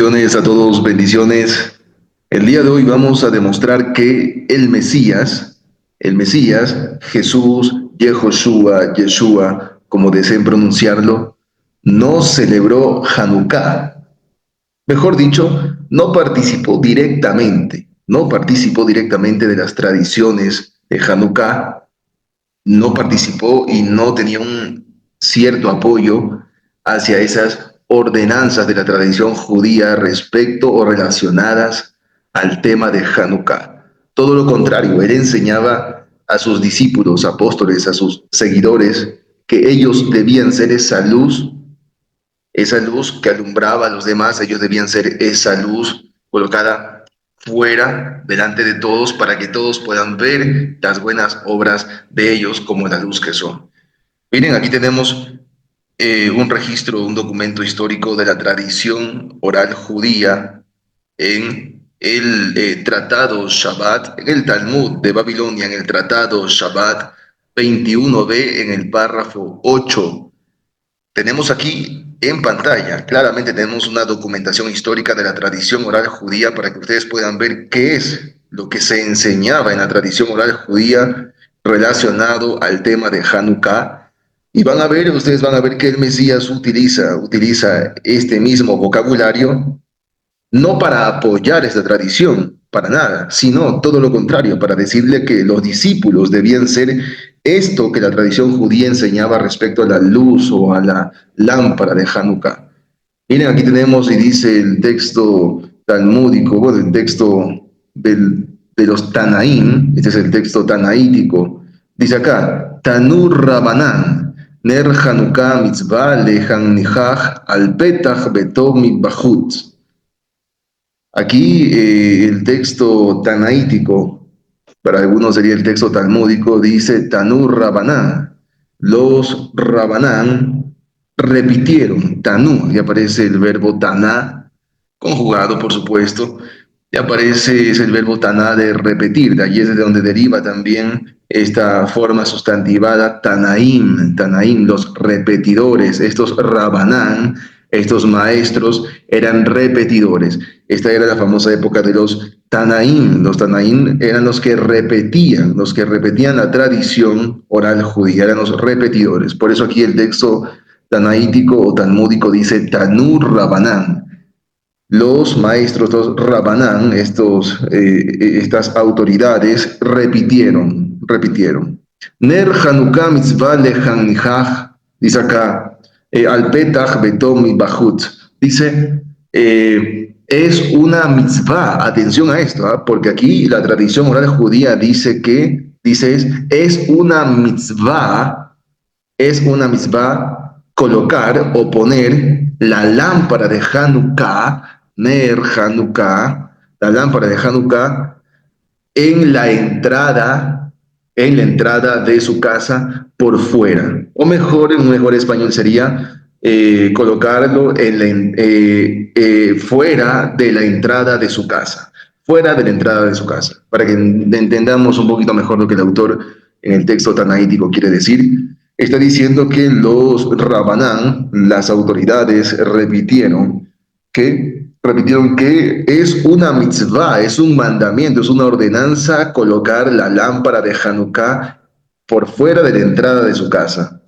Bendiciones a todos, bendiciones. El día de hoy vamos a demostrar que el Mesías, Jesús, Yeshua, como deseen pronunciarlo, no celebró Hanukkah. Mejor dicho, no participó directamente de las tradiciones de Hanukkah, no participó y no tenía un cierto apoyo hacia esas ordenanzas de la tradición judía respecto o relacionadas al tema de Hanukkah. Todo lo contrario, él enseñaba a sus discípulos, apóstoles, a sus seguidores, que ellos debían ser esa luz que alumbraba a los demás, ellos debían ser esa luz colocada fuera, delante de todos, para que todos puedan ver las buenas obras de ellos como la luz que son. Miren, aquí tenemos un registro, un documento histórico de la tradición oral judía en el Tratado Shabbat, en el Talmud de Babilonia, en el Tratado Shabbat 21b, en el párrafo 8. Tenemos aquí en pantalla, claramente tenemos una documentación histórica de la tradición oral judía para que ustedes puedan ver qué es lo que se enseñaba en la tradición oral judía relacionado al tema de Hanukkah. Y ustedes van a ver que el Mesías utiliza este mismo vocabulario no para apoyar esta tradición, para nada, sino todo lo contrario, para decirle que los discípulos debían ser esto que la tradición judía enseñaba respecto a la luz o a la lámpara de Hanukkah. Miren, aquí tenemos y dice el texto talmúdico, bueno, el texto de los Tanaín, este es el texto tanaítico, dice acá, Tanur Rabanán, Ner Hanukkah mitzvah lehan nihach al petach beto mitbahut. Aquí el texto tanaítico, para algunos sería el texto talmúdico, dice Tanur Rabanán. Los Rabanán repitieron, Tanú, y aparece el verbo taná, conjugado por supuesto, y aparece es el verbo taná de repetir, de allí es de donde deriva también esta forma sustantivada Tanaim, los repetidores, estos Rabanán, estos maestros eran repetidores. Esta era la famosa época de los Tanaín. Los Tanaín eran los que repetían la tradición oral judía, eran los repetidores. Por eso aquí el texto tanaítico o talmúdico dice Tanur Rabanán. Los maestros, los Rabanán, estas autoridades repitieron. Ner Hanukkah mitzvah lehan nihach, dice acá, al petach betom mitbahut, dice, es una mitzvah, atención a esto, porque aquí la tradición oral judía dice es una mitzvah colocar o poner la lámpara de Hanukkah, Ner Hanukkah, la lámpara de Hanukkah, en la entrada de su casa por fuera. O mejor, en un mejor español sería colocarlo fuera de la entrada de su casa. Fuera de la entrada de su casa. Para que entendamos un poquito mejor lo que el autor en el texto tanaítico quiere decir. Está diciendo que los Rabanán, las autoridades, repitieron que es una mitzvah, es un mandamiento, es una ordenanza colocar la lámpara de Hanukkah por fuera de la entrada de su casa.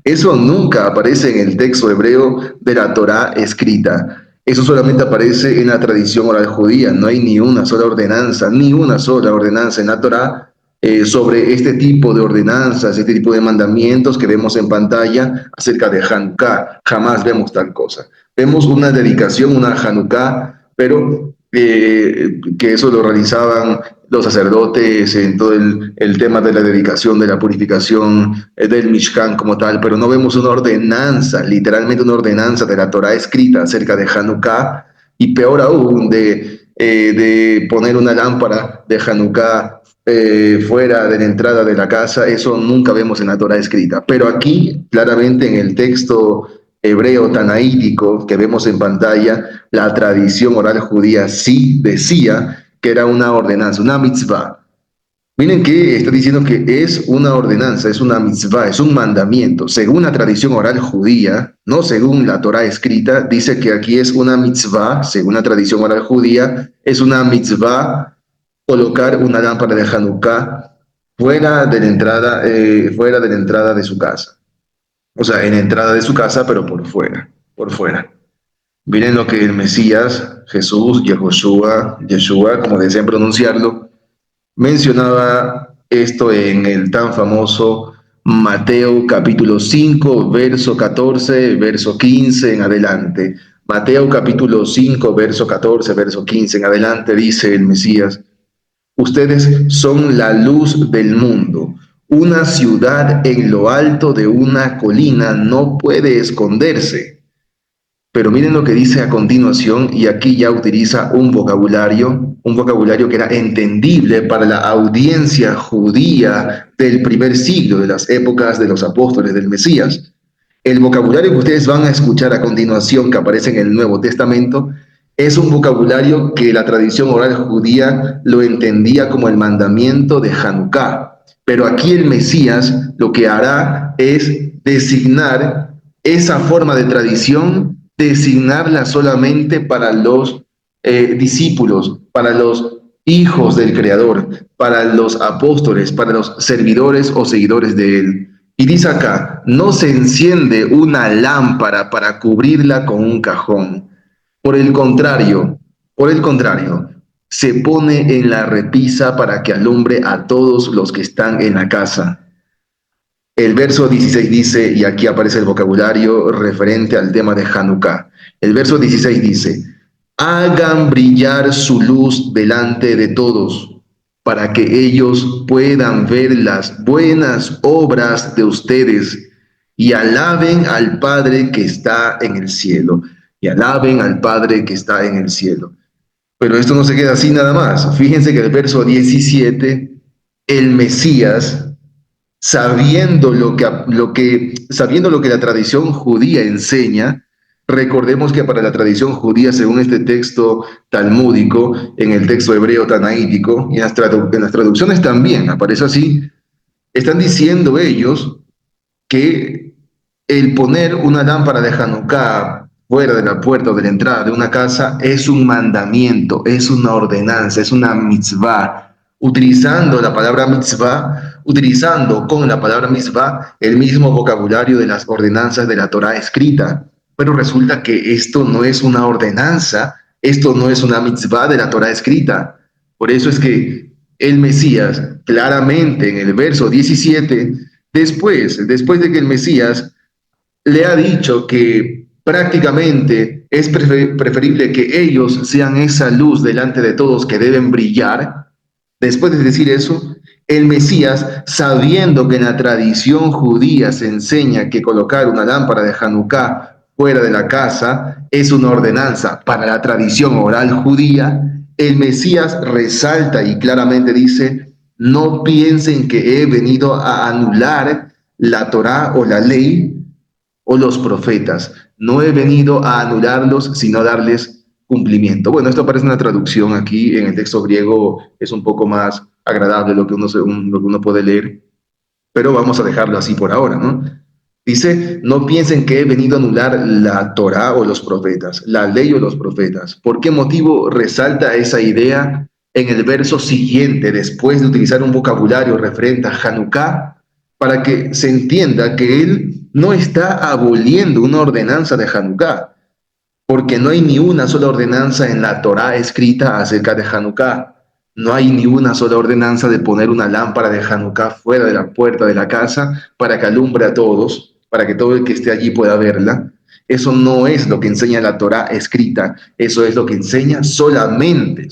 Eso nunca aparece en el texto hebreo de la Torá escrita. Eso solamente aparece en la tradición oral judía. No hay ni una sola ordenanza en la Torá sobre este tipo de ordenanzas, este tipo de mandamientos que vemos en pantalla acerca de Hanukkah. Jamás vemos tal cosa. Vemos una dedicación, una Hanukkah, pero que eso lo realizaban los sacerdotes en todo el tema de la dedicación, de la purificación del Mishkan como tal, pero no vemos una ordenanza, literalmente una ordenanza de la Torá escrita acerca de Hanukkah, y peor aún de poner una lámpara de Hanukkah fuera de la entrada de la casa. Eso nunca vemos en la Torá escrita. Pero aquí, claramente en el texto hebreo tanaítico que vemos en pantalla, la tradición oral judía sí decía que era una ordenanza, una mitzvah. Miren que está diciendo que es una ordenanza, es una mitzvah, es un mandamiento. Según la tradición oral judía, no según la Torá escrita, dice que aquí es una mitzvah, según la tradición oral judía, es una mitzvah colocar una lámpara de Hanukkah fuera de la entrada de su casa. O sea, en la entrada de su casa, pero por fuera, por fuera. Miren lo que el Mesías, Jesús, Yeshua, como desean pronunciarlo, mencionaba esto en el tan famoso Mateo capítulo 5 verso 14 verso 15 en adelante. Mateo capítulo 5 verso 14 verso 15 en adelante dice el Mesías, ustedes son la luz del mundo. Una ciudad en lo alto de una colina no puede esconderse. Pero miren lo que dice a continuación, y aquí ya utiliza un vocabulario que era entendible para la audiencia judía del primer siglo, de las épocas de los apóstoles del Mesías. El vocabulario que ustedes van a escuchar a continuación, que aparece en el Nuevo Testamento, es un vocabulario que la tradición oral judía lo entendía como el mandamiento de Hanukkah. Pero aquí el Mesías lo que hará es designar esa forma de tradición, designarla solamente para los discípulos, para los hijos del Creador, para los apóstoles, para los servidores o seguidores de Él. Y dice acá, no se enciende una lámpara para cubrirla con un cajón. Por el contrario, se pone en la repisa para que alumbre a todos los que están en la casa. El verso 16 dice, y aquí aparece el vocabulario referente al tema de Hanukkah. El verso 16 dice, hagan brillar su luz delante de todos, para que ellos puedan ver las buenas obras de ustedes y alaben al Padre que está en el cielo. Y alaben al Padre que está en el cielo. Pero esto no se queda así nada más. Fíjense que el verso 17, el Mesías, sabiendo lo que la tradición judía enseña, recordemos que para la tradición judía, según este texto talmúdico, en el texto hebreo tanaítico, y en las traducciones también aparece así, están diciendo ellos que el poner una lámpara de Hanukkah fuera de la puerta o de la entrada de una casa es un mandamiento, es una ordenanza, es una mitzvah. Utilizando la palabra mitzvah, utilizando con la palabra mitzvah el mismo vocabulario de las ordenanzas de la Torá escrita. Pero resulta que esto no es una ordenanza, esto no es una mitzvah de la Torá escrita. Por eso es que el Mesías, claramente en el verso 17, después de que el Mesías le ha dicho que prácticamente es preferible que ellos sean esa luz delante de todos que deben brillar. Después de decir eso, el Mesías, sabiendo que en la tradición judía se enseña que colocar una lámpara de Hanukkah fuera de la casa es una ordenanza para la tradición oral judía, el Mesías resalta y claramente dice, no piensen que he venido a anular la Torá o la ley o los profetas. No he venido a anularlos, sino a darles cumplimiento. Bueno, esto aparece en la traducción aquí, en el texto griego es un poco más agradable lo que uno puede leer, pero vamos a dejarlo así por ahora, ¿no? Dice, no piensen que he venido a anular la Torá o los profetas, la ley o los profetas. ¿Por qué motivo resalta esa idea en el verso siguiente, después de utilizar un vocabulario referente a Hanukkah, para que se entienda que él no está aboliendo una ordenanza de Hanukkah, porque no hay ni una sola ordenanza en la Torá escrita acerca de Hanukkah. No hay ni una sola ordenanza de poner una lámpara de Hanukkah fuera de la puerta de la casa para que alumbre a todos, para que todo el que esté allí pueda verla. Eso no es lo que enseña la Torá escrita, eso es lo que enseña solamente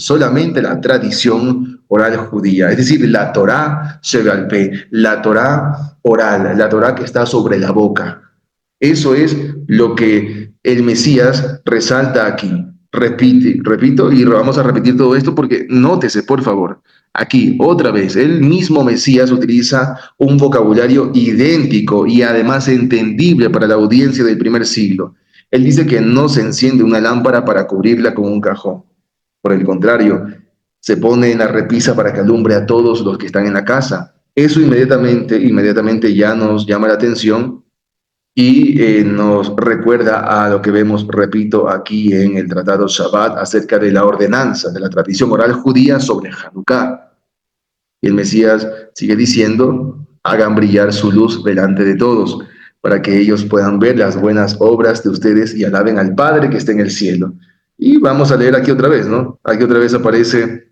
la tradición oral judía, es decir, la Torá Sheba'al Peh, la Torá oral, la Torá que está sobre la boca. Eso es lo que el Mesías resalta aquí. Repito, y vamos a repetir todo esto porque nótese, por favor, aquí otra vez, el mismo Mesías utiliza un vocabulario idéntico y además entendible para la audiencia del primer siglo. Él dice que no se enciende una lámpara para cubrirla con un cajón. Por el contrario, se pone en la repisa para que alumbre a todos los que están en la casa. Eso inmediatamente ya nos llama la atención y nos recuerda a lo que vemos, repito, aquí en el Tratado Shabbat acerca de la ordenanza, de la tradición oral judía sobre Hanukkah. Y el Mesías sigue diciendo, hagan brillar su luz delante de todos, para que ellos puedan ver las buenas obras de ustedes y alaben al Padre que está en el cielo. Y vamos a leer aquí otra vez, ¿no? Aquí otra vez aparece,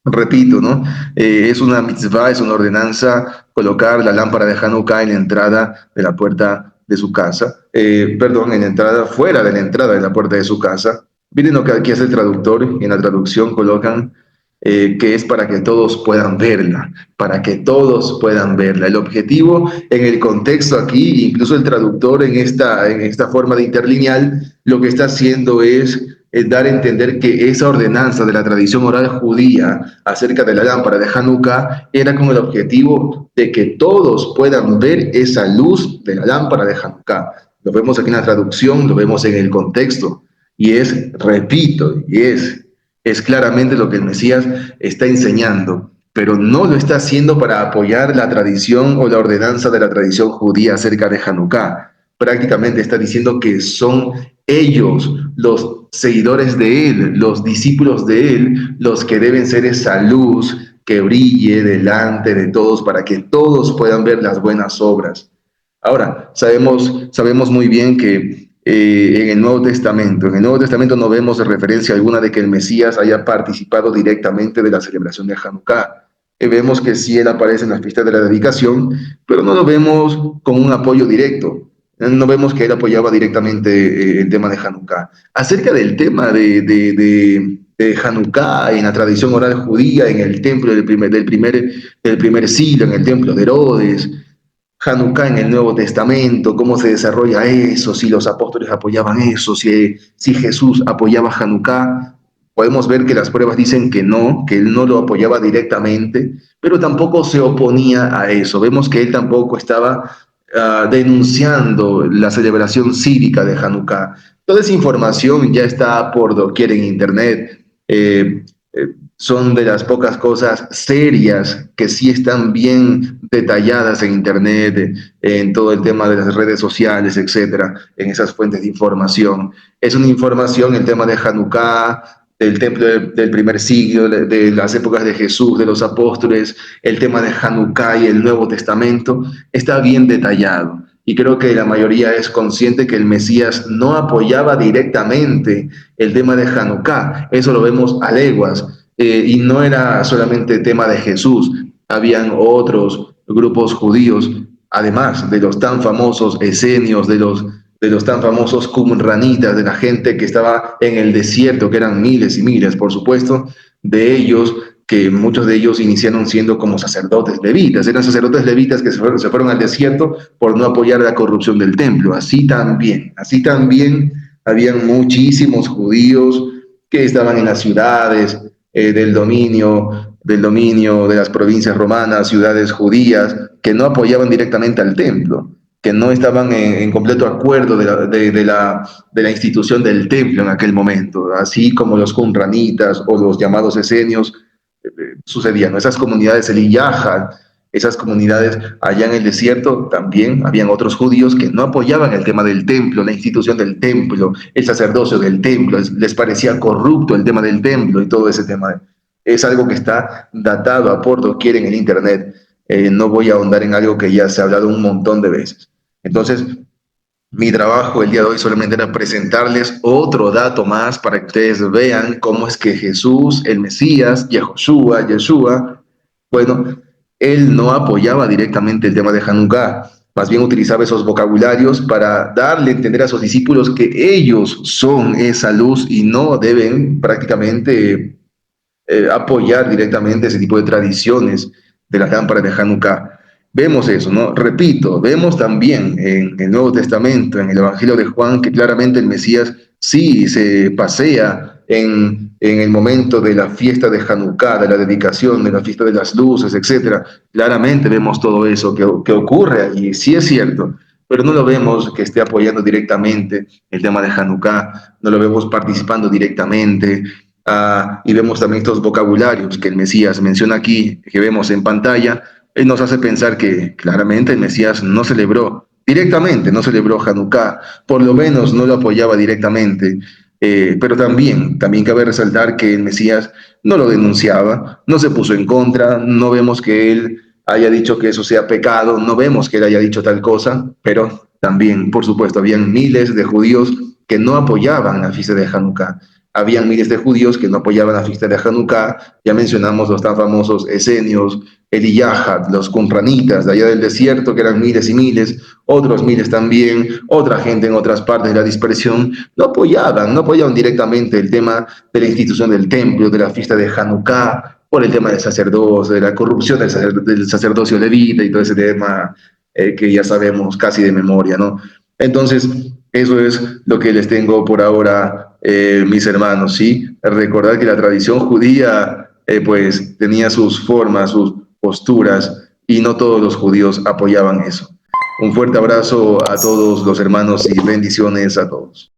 repito, ¿no? Es una mitzvah, es una ordenanza colocar la lámpara de Hanukkah en la entrada de la puerta de su casa, perdón, en la entrada, fuera de la entrada de la puerta de su casa. Miren lo que aquí hace el traductor, y en la traducción colocan que es para que todos puedan verla, para que todos puedan verla. El objetivo en el contexto aquí, incluso el traductor en esta forma de interlineal, lo que está haciendo es dar a entender que esa ordenanza de la tradición oral judía acerca de la lámpara de Hanukkah era con el objetivo de que todos puedan ver esa luz de la lámpara de Hanukkah. Lo vemos aquí en la traducción, lo vemos en el contexto, y es, repito, es claramente lo que el Mesías está enseñando, pero no lo está haciendo para apoyar la tradición o la ordenanza de la tradición judía acerca de Hanukkah. Prácticamente está diciendo que son ellos, los seguidores de él, los discípulos de él, los que deben ser esa luz que brille delante de todos para que todos puedan ver las buenas obras. Ahora, sabemos muy bien que en el Nuevo Testamento no vemos referencia alguna de que el Mesías haya participado directamente de la celebración de Hanukkah. Vemos que sí él aparece en las fiestas de la dedicación, pero no lo vemos con un apoyo directo. No vemos que él apoyaba directamente el tema de Hanukkah. Acerca del tema de Hanukkah en la tradición oral judía, en el templo del primer siglo, en el templo de Herodes, Hanukkah en el Nuevo Testamento, cómo se desarrolla eso, si los apóstoles apoyaban eso, si Jesús apoyaba Hanukkah. Podemos ver que las pruebas dicen que él no lo apoyaba directamente, pero tampoco se oponía a eso. Vemos que él tampoco estaba denunciando la celebración cívica de Hanukkah. Toda esa información ya está por doquier en Internet. Son de las pocas cosas serias que sí están bien detalladas en Internet, en todo el tema de las redes sociales, etcétera, en esas fuentes de información. Es una información, el tema de Hanukkah, del templo del primer siglo, de las épocas de Jesús, de los apóstoles, el tema de Hanukkah y el Nuevo Testamento, está bien detallado. Y creo que la mayoría es consciente que el Mesías no apoyaba directamente el tema de Hanukkah. Eso lo vemos a leguas. Y no era solamente tema de Jesús. Habían otros grupos judíos, además de los tan famosos esenios, de los tan famosos qumranitas, de la gente que estaba en el desierto, que eran miles y miles, por supuesto, de ellos, que muchos de ellos iniciaron siendo como sacerdotes levitas, eran sacerdotes levitas que se fueron al desierto por no apoyar la corrupción del templo. Así también habían muchísimos judíos que estaban en las ciudades del dominio de las provincias romanas, ciudades judías, que no apoyaban directamente al templo, que no estaban en completo acuerdo de la institución del templo en aquel momento, así como los qumranitas o los llamados esenios sucedían. Esas comunidades, el Iyahad, esas comunidades allá en el desierto, también habían otros judíos que no apoyaban el tema del templo, la institución del templo, el sacerdocio del templo, les parecía corrupto el tema del templo y todo ese tema. Es algo que está datado a por doquier en el Internet. No voy a ahondar en algo que ya se ha hablado un montón de veces. Entonces, mi trabajo el día de hoy solamente era presentarles otro dato más para que ustedes vean cómo es que Jesús, el Mesías, Yeshua, bueno, él no apoyaba directamente el tema de Hanukkah, más bien utilizaba esos vocabularios para darle a entender a sus discípulos que ellos son esa luz y no deben prácticamente apoyar directamente ese tipo de tradiciones de la lámpara de Hanukkah. Vemos eso, ¿no? Repito, vemos también en el Nuevo Testamento, en el Evangelio de Juan, que claramente el Mesías sí se pasea en el momento de la fiesta de Hanukkah, de la dedicación, de la fiesta de las luces, etcétera. Claramente vemos todo eso que ocurre allí, sí es cierto, pero no lo vemos que esté apoyando directamente el tema de Hanukkah, no lo vemos participando directamente, Y vemos también estos vocabularios que el Mesías menciona aquí, que vemos en pantalla. Nos hace pensar que claramente el Mesías no celebró directamente, no celebró Hanukkah, por lo menos no lo apoyaba directamente. Pero también cabe resaltar que el Mesías no lo denunciaba, no se puso en contra, no vemos que él haya dicho que eso sea pecado, no vemos que él haya dicho tal cosa, pero también, por supuesto, habían miles de judíos que no apoyaban la fiesta de Hanukkah. Habían miles de judíos que no apoyaban la fiesta de Hanukkah. Ya mencionamos los tan famosos esenios, Eliyahad, los cumranitas de allá del desierto, que eran miles y miles, otros miles también, otra gente en otras partes de la dispersión, no apoyaban directamente el tema de la institución del templo, de la fiesta de Hanukkah, por el tema del sacerdocio, de la corrupción del sacerdocio levita y todo ese tema que ya sabemos casi de memoria, ¿no? Entonces, eso es lo que les tengo por ahora, mis hermanos, ¿sí? Recordar que la tradición judía, pues, tenía sus formas, sus posturas, y no todos los judíos apoyaban eso. Un fuerte abrazo a todos los hermanos y bendiciones a todos.